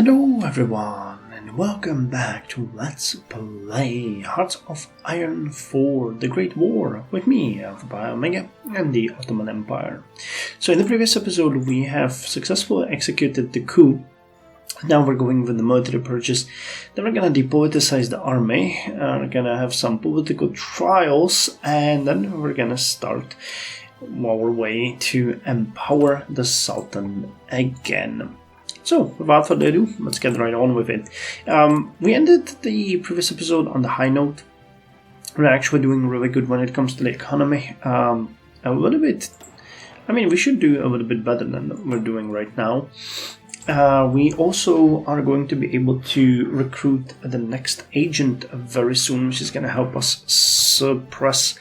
Hello everyone, and welcome back to Let's Play Hearts of Iron 4 The Great War with me, Alpha Omega, and the Ottoman Empire. So in the previous episode we have successfully executed the coup. Now we're going with the military purges. Then we're gonna depoliticize the army, we're gonna have some political trials, and then we're gonna start our way to empower the Sultan again. So, without further ado, let's get right on with it. We ended the previous episode on the high note. We're actually doing really good when it comes to the economy. A little bit... we should do a little bit better than we're doing right now. We also are going to be able to recruit the next agent very soon, which is going to help us suppress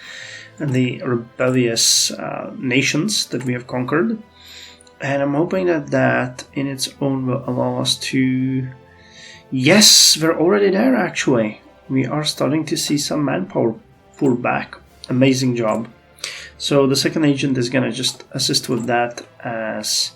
the rebellious nations that we have conquered. And I'm hoping that in its own will allow us to... Yes, we're already there actually. We are starting to see some manpower pull back. Amazing job. So the second agent is going to just assist with that as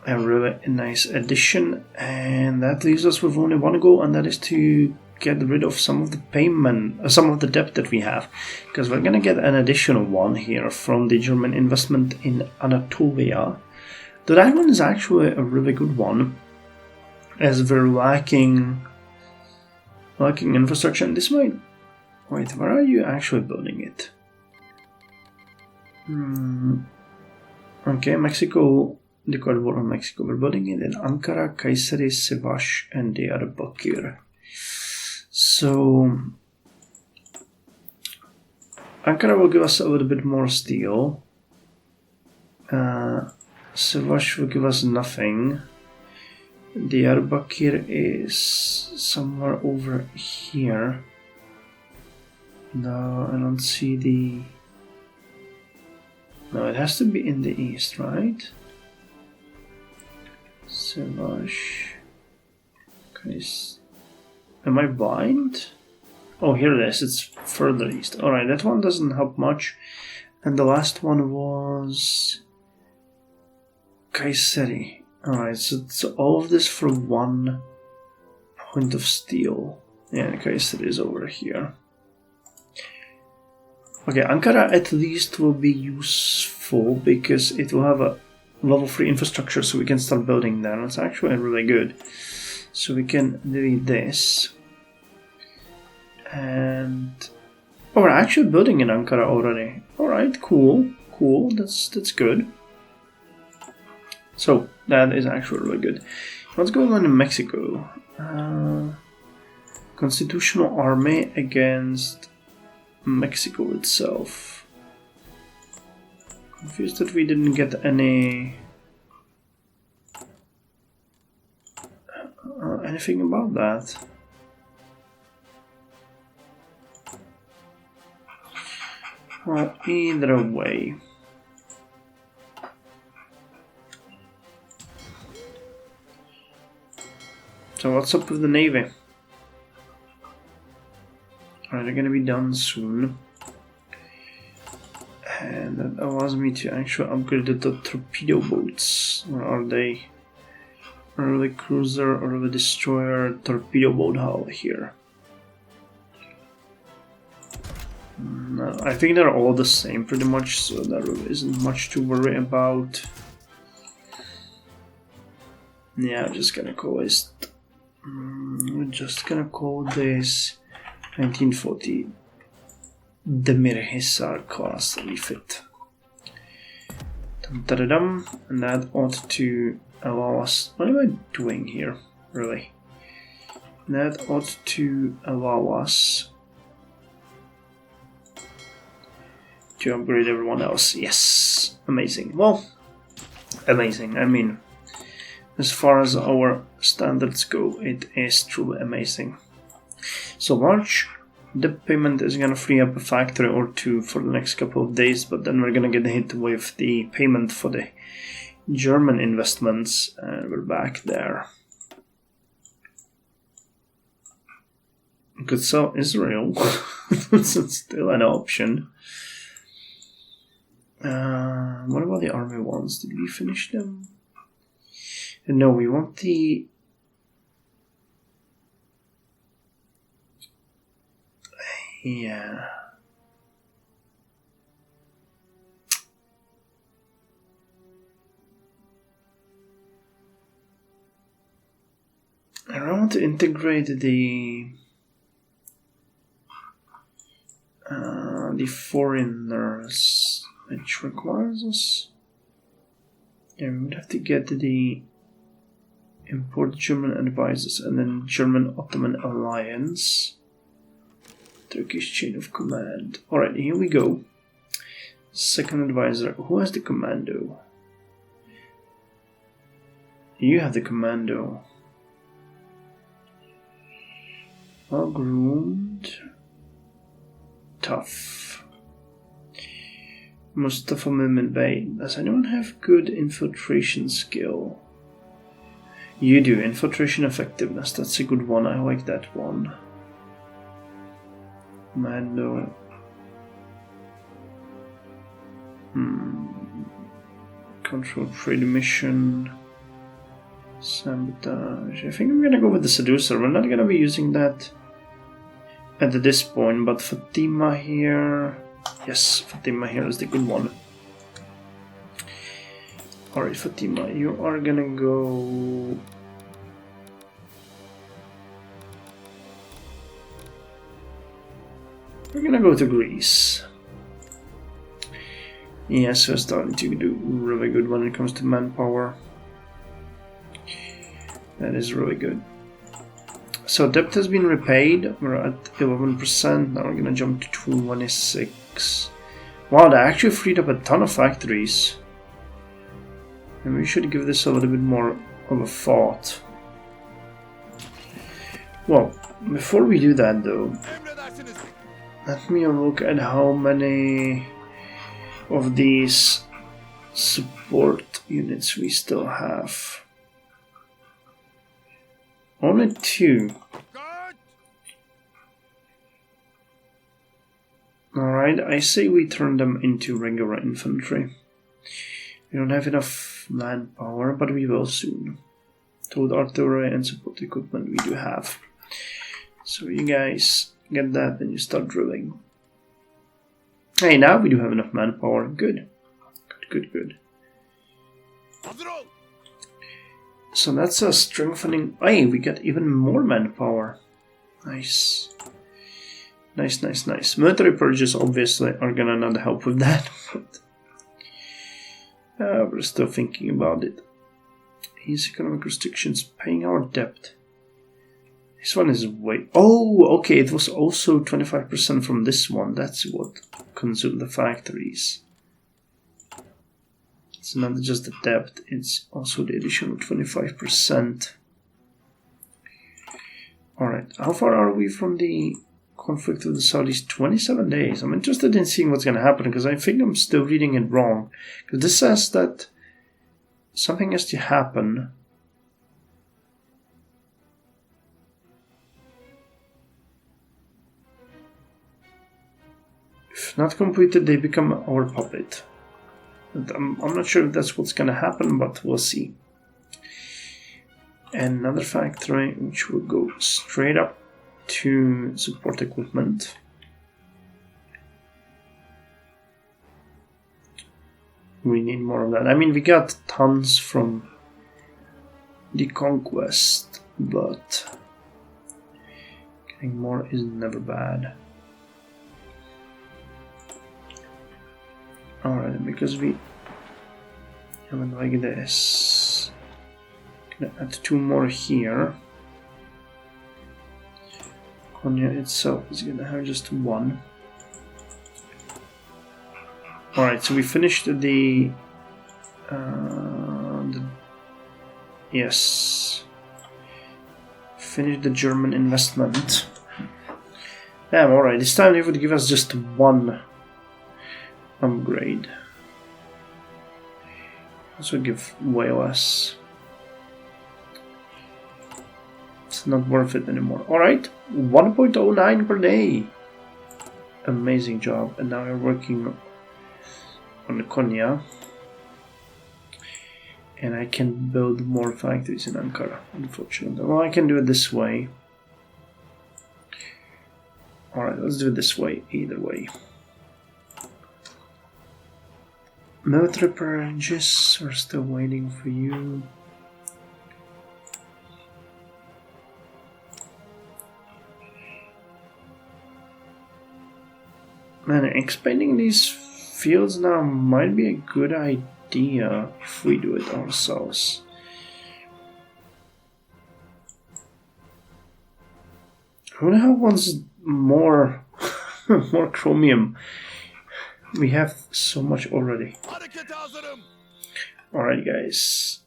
a really nice addition. And that leaves us with only one goal, and that is to get rid of some of the payment, some of the debt that we have. Because we're going to get an additional one here from the German investment in Anatolia. Though that one is actually a really good one, as we're lacking infrastructure. And this might... Wait, where are you actually building it? Okay, Mexico, the Great War on Mexico. We're building it in Ankara, Kayseri, Sivas, and Diyarbakir. So Ankara will give us a little bit more steel. Sivas will give us nothing. Diyarbakir is somewhere over here. No, I don't see the... No, it has to be in the east, right? Sivas. Okay. Am I blind? Oh, here it is. It's further east. Alright, that one doesn't help much. And the last one was... Kayseri. Alright, so all of this for one point of steel. Yeah, Kayseri is over here. Okay, Ankara at least will be useful because it will have a level 3 infrastructure, so we can start building there. It's actually really good. So we can delete this. And... Oh, we're actually building in Ankara already. Alright, cool. Cool, that's good. So, that is actually really good. What's going on in Mexico? Constitutional army against Mexico itself. Confused that we didn't get any... anything about that. Well, either way. So what's up with the Navy? Alright, they're gonna be done soon. And that allows me to actually upgrade the torpedo boats. Where are they? Early cruiser, early destroyer, torpedo boat hull here. I think they're all the same pretty much, so there really isn't much to worry about. Yeah, I'm just gonna call this... we're just gonna call this 1940 Demir Hisar class refit. And that ought to allow us... What am I doing here, really? That ought to allow us to upgrade everyone else. Yes, amazing. Well, amazing. As far as our standards go, it is truly amazing. So large debt payment is gonna free up a factory or two for the next couple of days, but then we're gonna get hit with the payment for the German investments, and we're back there. We could sell Israel. It's still an option. What about the army ones? Did we finish them? No, we want the Yeah. I want to integrate the foreigners, which requires us. Yeah, we would have to get the import German advisors and then German Ottoman alliance. Turkish chain of command. Alright, here we go. Second advisor. Who has the commando? You have the commando. Well groomed. Tough. Mustafa Mehmet Bey. Does anyone have good infiltration skill? You do. Infiltration effectiveness. That's a good one. I like that one. Commando. Control trade mission. Sabotage. I think I'm gonna go with the seducer. We're not gonna be using that at this point, but Fatima here. Yes, Fatima here is the good one. Alright, Fatima, you are gonna go. We're gonna go to Greece. Yes, we're starting to do really good when it comes to manpower. That is really good. So debt has been repaid. We're at 11%. Now we're gonna jump to 26. Wow, that actually freed up a ton of factories. And we should give this a little bit more of a thought. Well, before we do that though, let me look at how many of these support units we still have. Only 2. Alright, I say we turn them into regular infantry. We don't have enough manpower, but we will soon. Told artillery and support equipment we do have. So you guys get that and you start drilling. Hey, now we do have enough manpower. Good. Good. So that's a strengthening. Hey, we got even more manpower. Nice. Nice. Military purges obviously are gonna not help with that, but we're still thinking about it. Easy economic restrictions, paying our debt. This one is way. Oh, okay. It was also 25% from this one. That's what consumed the factories. It's not just the debt, it's also the additional 25%. Alright, how far are we from the conflict with the Saudis? 27 days. I'm interested in seeing what's going to happen because I think I'm still reading it wrong. Because this says that something has to happen. If not completed, they become our puppet. I'm not sure if that's what's going to happen, but we'll see. Another factory which will go straight up to support equipment. We need more of that. I mean, we got tons from the conquest, but getting more is never bad. Alright, because we have it like this. Gonna add 2 more here. Konya itself is gonna have just 1. Alright, so we finished the yes. Finished the German investment. Damn, alright, this time they would give us just 1 upgrade. This would give way less. It's not worth it anymore. Alright, 1.09 per day. Amazing job. And now we're working on the Konya. And I can build more factories in Ankara, unfortunately. Well, I can do it this way. Alright, let's do it this way, either way. Military purges, we're still waiting for you. Man, expanding these fields now might be a good idea if we do it ourselves. Who the hell wants more more chromium? We have so much already. Alright, guys.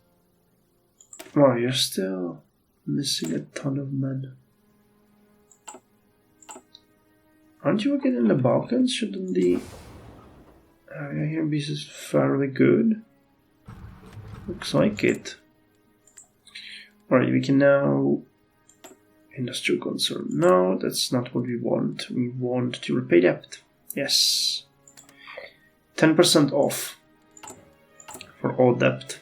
Wow, you're still missing a ton of men. Aren't you again in the Balkans? Shouldn't the area here be fairly good? Looks like it. Alright, we can now... Industrial concern. No, that's not what we want. We want to repay debt. Yes. 10% off for all debt.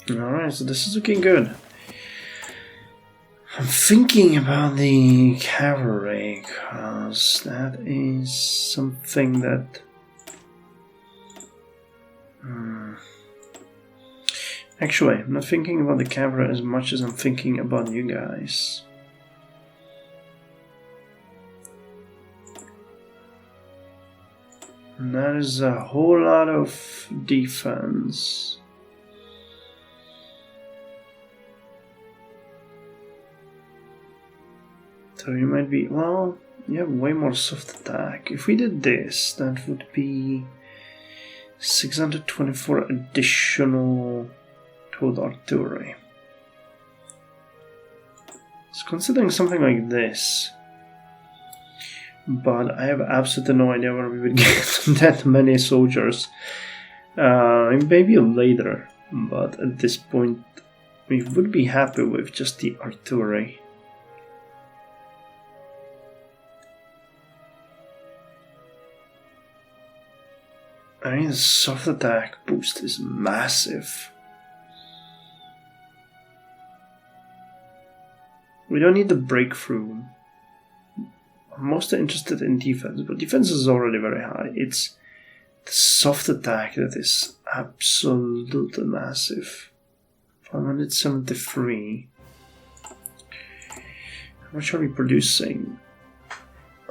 Alright, so this is looking good. I'm thinking about the cavalry, because that is something that... Actually, I'm not thinking about the cavalry as much as I'm thinking about you guys. And that is a whole lot of defense. So you might be, well, you have way more soft attack. If we did this, that would be 624 additional total artillery. So considering something like this, but I have absolutely no idea where we would get that many soldiers. Maybe later, but at this point we would be happy with just the artillery. I mean, the soft attack boost is massive. We don't need the breakthrough. I'm mostly interested in defense, but defense is already very high. It's the soft attack that is absolutely massive. 573. How much are we producing?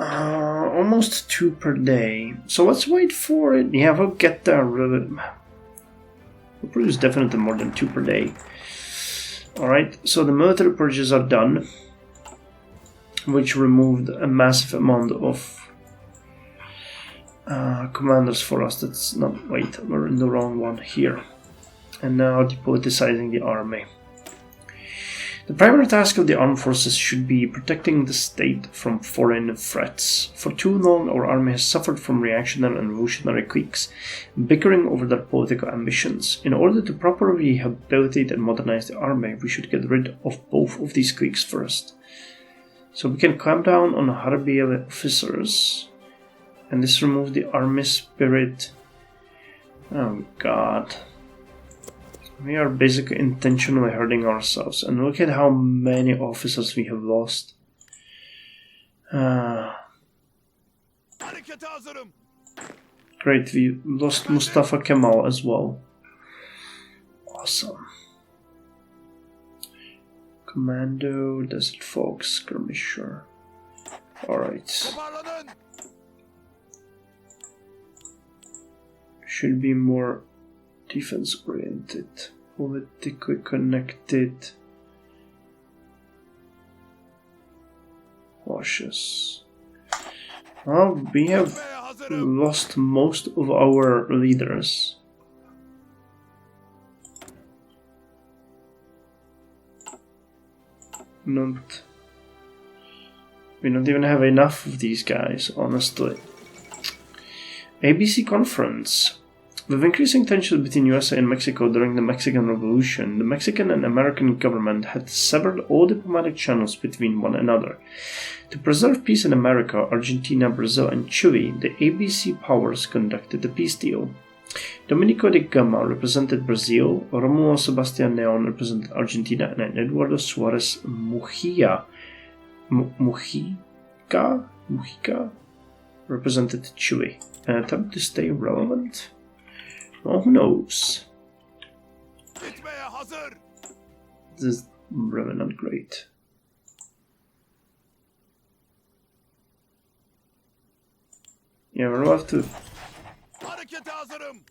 Almost 2 per day. So let's wait for it. Yeah, we'll get there really. We'll produce definitely more than 2 per day. Alright, so the military purges are done, which removed a massive amount of commanders for us. That's not, wait, we're in the wrong one here. And now depoliticizing the army. The primary task of the armed forces should be protecting the state from foreign threats. For too long, our army has suffered from reactionary and revolutionary cliques, bickering over their political ambitions. In order to properly rehabilitate and modernize the army, we should get rid of both of these cliques first. So we can clamp down on harbi officers, and this removes the army spirit. Oh god. We are basically intentionally hurting ourselves, and look at how many officers we have lost. Great, we lost Mustafa Kemal as well. Awesome. Commando, Desert Fox, Skirmisher. Alright. Should be more defense oriented, politically connected, cautious. Well, we have lost most of our leaders. We don't even have enough of these guys, honestly. ABC conference. With increasing tensions between USA and Mexico during the Mexican Revolution, the Mexican and American government had severed all diplomatic channels between one another. To preserve peace in America, Argentina, Brazil, and Chile, the ABC powers conducted a peace deal. Domenico de Gama represented Brazil, Romulo Sebastian Neon represented Argentina, and Eduardo Suarez Mujica represented Chile. An attempt to stay relevant? Well, who knows? This is really not great. Yeah, we're left with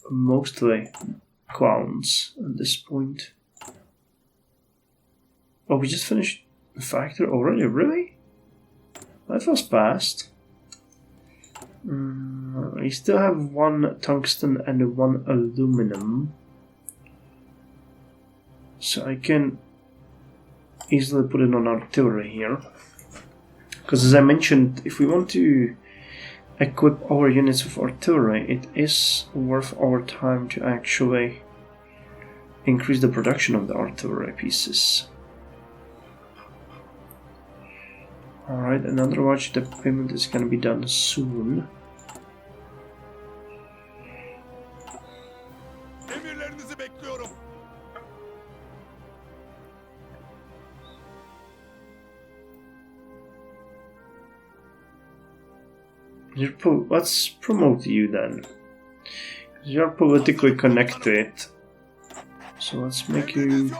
mostly clowns at this point. Oh, we just finished the factory already? Really? That was fast. We still have one tungsten and one aluminum. So I can easily put it on artillery here. Because as I mentioned, if we want to equip our units with artillery, it is worth our time to actually increase the production of the artillery pieces. Alright, and otherwise the payment is going to be done soon. Let's promote you then. You're politically connected. So let's make you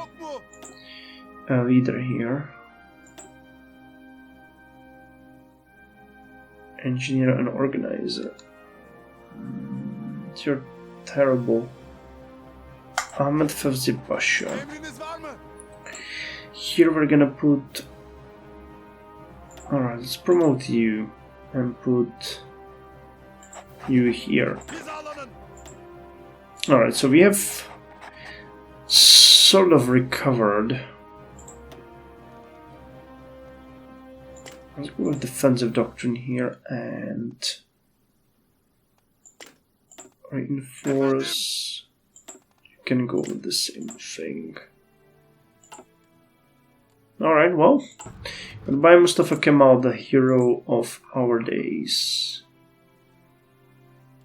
a leader here. Engineer and organizer. You're terrible. Ahmed Fevzi Pasha. Here we're gonna put... Alright, let's promote you and put you here. Alright, so we have sort of recovered. Let's go with defensive doctrine here and reinforce. You can go with the same thing. Alright, well, goodbye Mustafa Kemal, the hero of our days.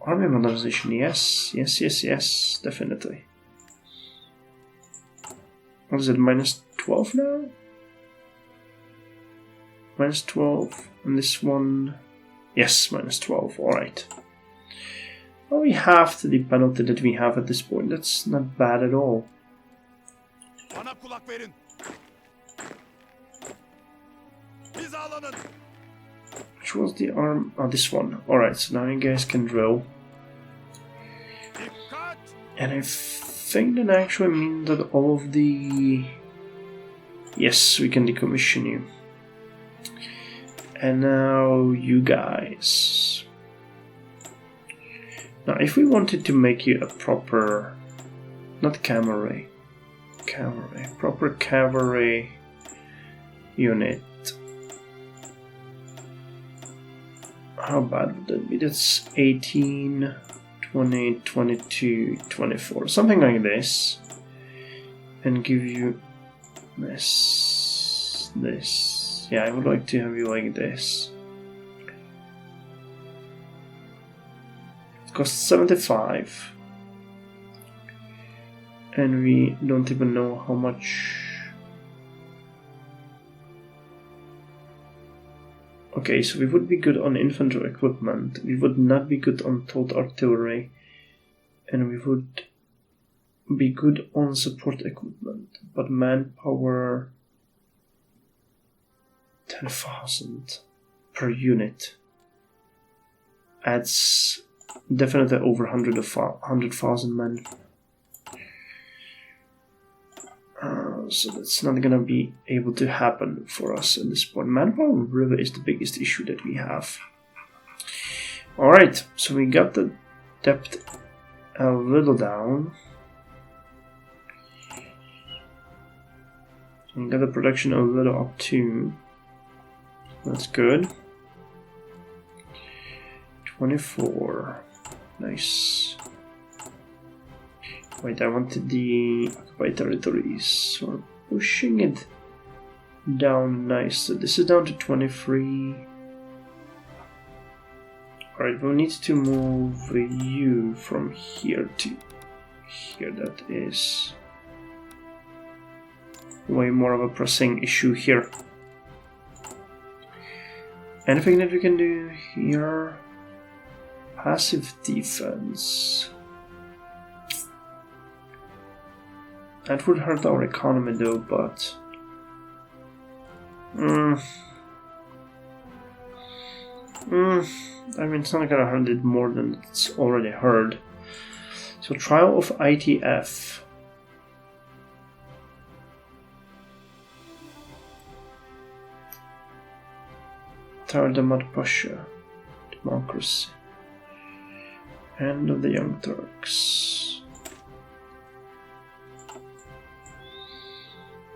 Army modernization, yes, definitely. What is it, minus 12 now? Minus 12, and this one, yes, minus 12, alright. Well, we have the penalty that we have at this point, that's not bad at all. Which was the arm? Oh, this one. Alright, so now you guys can drill. And I think that actually means that all of the... Yes, we can decommission you. And now you guys. Now if we wanted to make you a proper... Not cavalry. Proper cavalry unit. How bad would that be? That's 18, 20, 22, 24. Something like this. And give you this. Yeah, I would like to have you like this. It costs 75. And we don't even know how much... Okay, so we would be good on infantry equipment, we would not be good on towed artillery, and we would be good on support equipment, but manpower 10,000 per unit adds definitely over 100,000 men. So that's not gonna be able to happen for us at this point. Manpower really is the biggest issue that we have. Alright, so we got the depth a little down. We got the production a little up too. That's good. 24. Nice. Wait, I wanted the occupied territories, so we're pushing it down nice. So this is down to 23. Alright, we'll need to move you from here to here. That is way more of a pressing issue here. Anything that we can do here? Passive defense. That would hurt our economy though, but I mean, it's not gonna hurt it more than it's already hurt. So trial of ITF. Tardamad Pasha. Democracy. End of the Young Turks.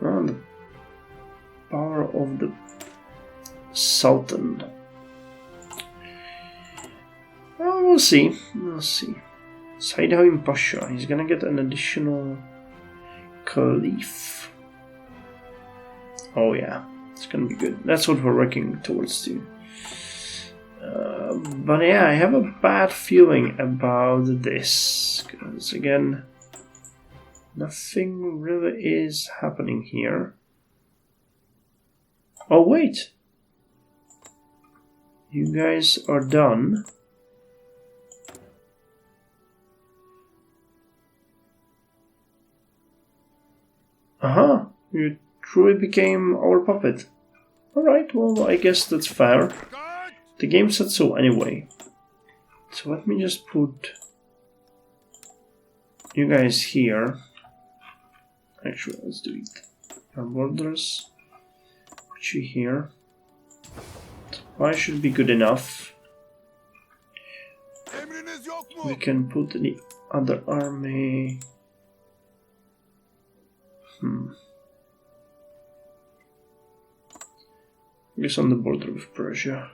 Oh, the power of the Sultan. Well, we'll see. We'll see. Saidhaim Pasha. He's gonna get an additional Caliph. Oh yeah, it's gonna be good. That's what we're working towards too. But yeah, I have a bad feeling about this, because again, nothing really is happening here. Oh wait! You guys are done. Aha! You truly became our puppet. Alright, well, I guess that's fair. The game said so anyway. So let me just put you guys here. Actually, let's do it. Our borders. Put you here. Why should be good enough? We can put the other army. I guess on the border with Persia.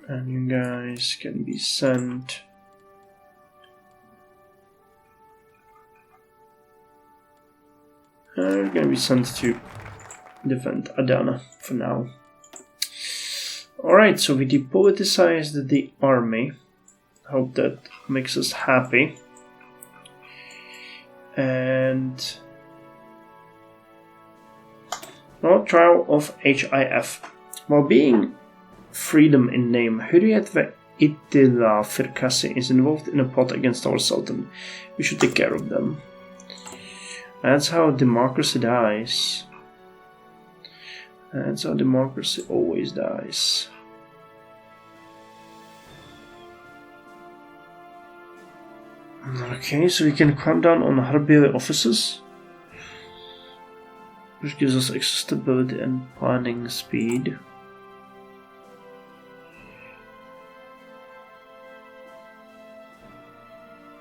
And you guys can be sent. You're gonna be sent to defend Adana for now. Alright, so we depoliticized the army. Hope that makes us happy. And no trial of HIF. While being freedom in name, Hürriyet ve İttila Firkasi is involved in a plot against our Sultan. We should take care of them. That's how democracy dies. That's how democracy always dies. Okay, so we can clamp down on Harbili offices, which gives us extra stability and planning speed.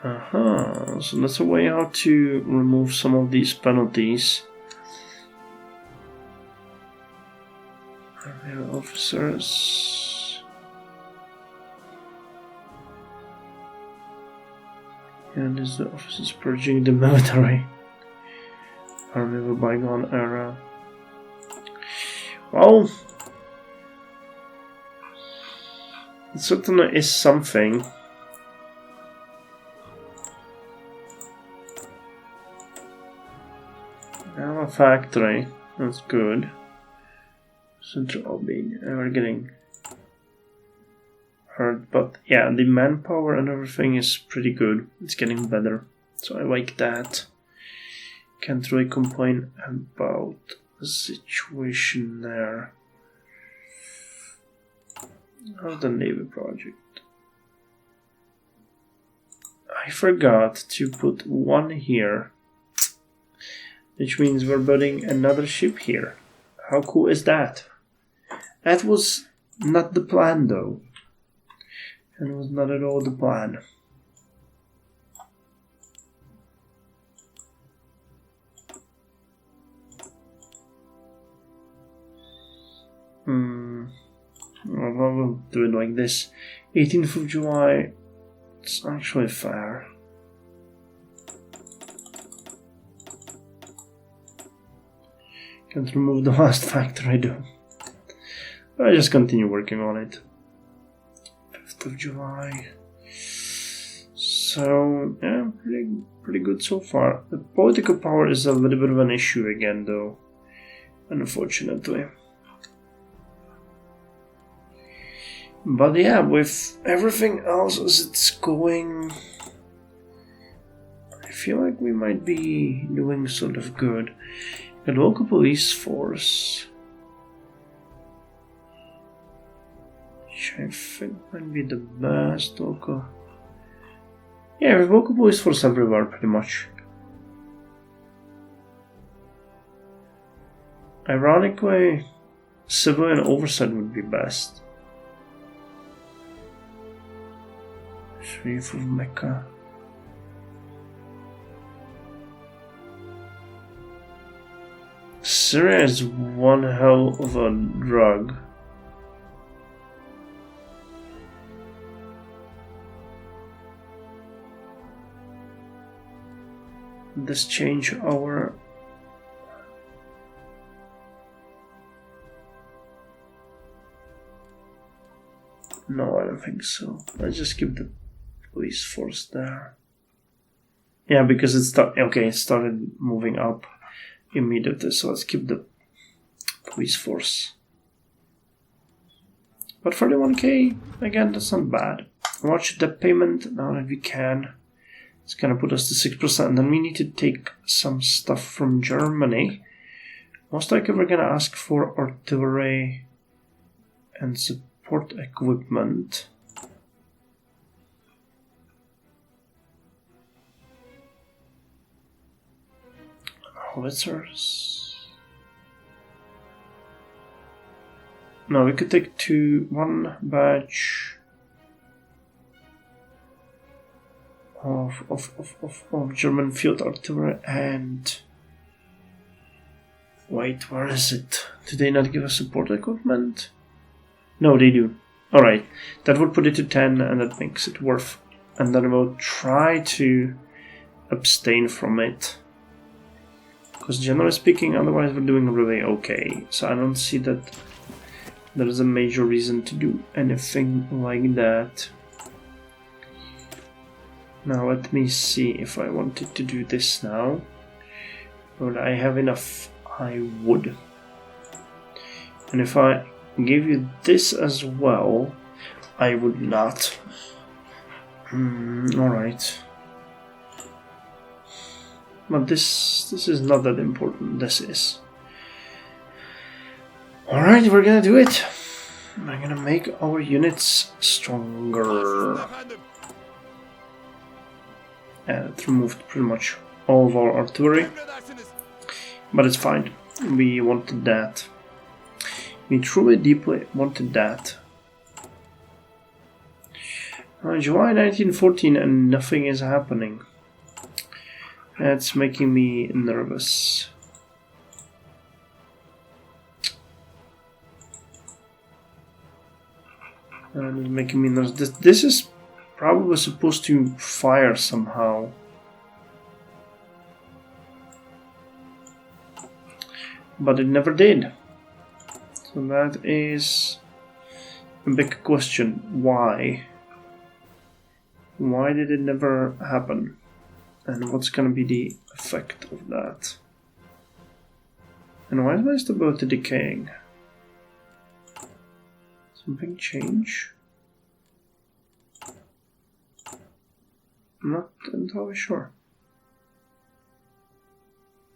Aha, so that's a way how to remove some of these penalties. Harbili officers. And this is the officers purging the military. Army of a bygone era. Well, it certainly is something. I have a factory, that's good. Central Albania, we're getting hurt, but yeah, the manpower and everything is pretty good. It's getting better, so I like that. Can't really complain about the situation there. How's the Navy project? I forgot to put one here, which means we're building another ship here. How cool is that? That was not the plan though. And it was not at all the plan. We'll do it like this. 18th of July. It's actually fair. Can't remove the last factory though. I just continue working on it. 5th of July. So, yeah, pretty good so far. The political power is a little bit of an issue again, though, unfortunately. But yeah, with everything else as it's going, I feel like we might be doing sort of good. The local police force, which I think might be the best local. Yeah, with local police force everywhere, pretty much. Ironically, civilian oversight would be best. Sharif of Mecca. Syria is one hell of a drug. Let's change our no, I don't think so. Let's just keep the police force there. Yeah, because it started moving up immediately, so let's keep the police force. But 31k, again, that's not bad. Watch the payment now that we can. It's gonna put us to 6%, and then we need to take some stuff from Germany. Most likely we're gonna ask for artillery and support equipment. Howitzers. No, we could take one batch of German field artillery and wait, where is it? Did they not give us support equipment? No, they do. Alright, that would put it to 10 and that makes it worth. And then we'll try to abstain from it. Because generally speaking, otherwise we're doing really okay. So I don't see that there is a major reason to do anything like that. Now let me see if I wanted to do this now. Would I have enough? I would. And if I give you this as well, I would not. Alright. But this is not that important. This is. Alright, we're gonna do it. We're gonna make our units stronger. And it removed pretty much all of our artillery. But it's fine. We wanted that. We truly deeply wanted that. July 1914 and nothing is happening. That's making me nervous. And it's making me nervous. This is probably supposed to fire somehow. But it never did. So that is a big question. Why? Why did it never happen? And what's gonna be the effect of that? And why is my stability decaying? Something change? I'm not entirely sure.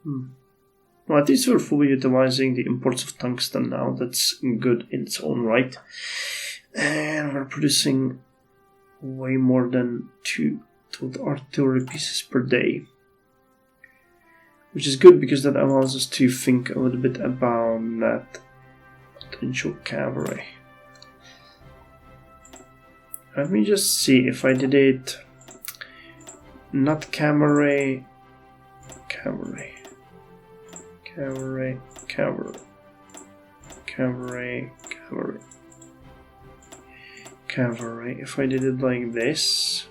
Well, at least we're fully utilizing the imports of tungsten now. That's good in its own right. And we're producing way more than 2 total artillery pieces per day. Which is good because that allows us to think a little bit about that potential cavalry. Let me just see if I did it. Not cavalry. Cavalry. Cavalry. Cavalry. Cavalry. Cavalry. Cavalry. If I did it like this,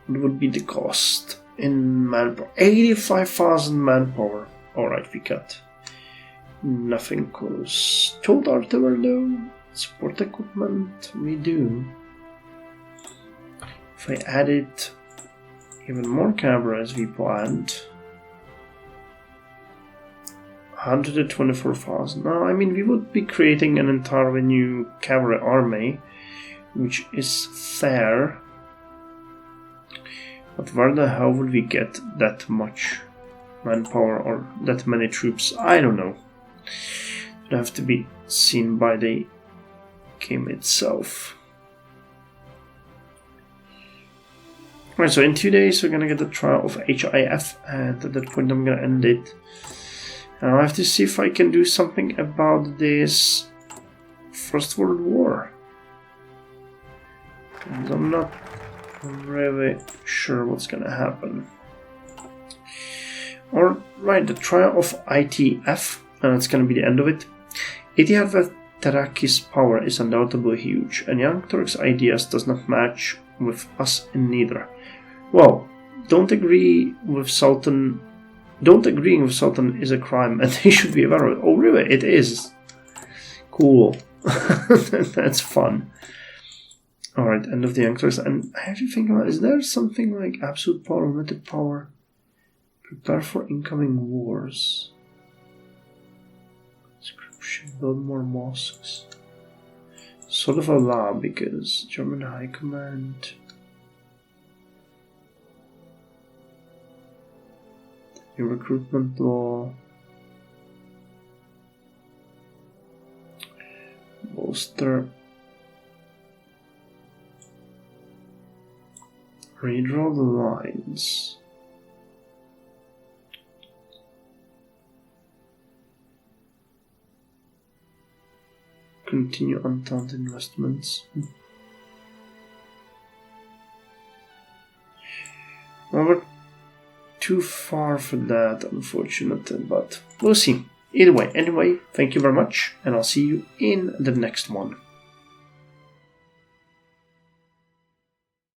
what would be the cost in manpower? 85,000 manpower. Alright, we cut. Nothing close. Total artillery though. Support equipment, we do. If I added even more cavalry as we planned, 124,000. No, I mean we would be creating an entirely new cavalry army, which is fair. But where the hell would we get that much manpower or that many troops? I don't know. It would have to be seen by the game itself. Right, so in 2 days we're gonna get the trial of HIF, and at that point I'm gonna end it. And I'll have to see if I can do something about this First World War. And I'm not really sure what's gonna happen. Alright, the trial of ITF, and that's gonna be the end of it. Etihad Taraki's power is undoubtedly huge, and Young Turks' ideas does not match with us in neither. Well, don't agreeing with Sultan is a crime, and they should be aware of it. Oh, really? It is. Cool. That's fun. Alright, end of the Young Turks. And I have to think about, is there something like absolute power, limited power? Prepare for incoming wars. Build more mosques. Sort of a law because German High Command. New recruitment law. Bolster. Redraw the lines. Continue Entente investments. Well, we're too far for that, unfortunately, but we'll see. Either way, anyway, thank you very much, and I'll see you in the next one.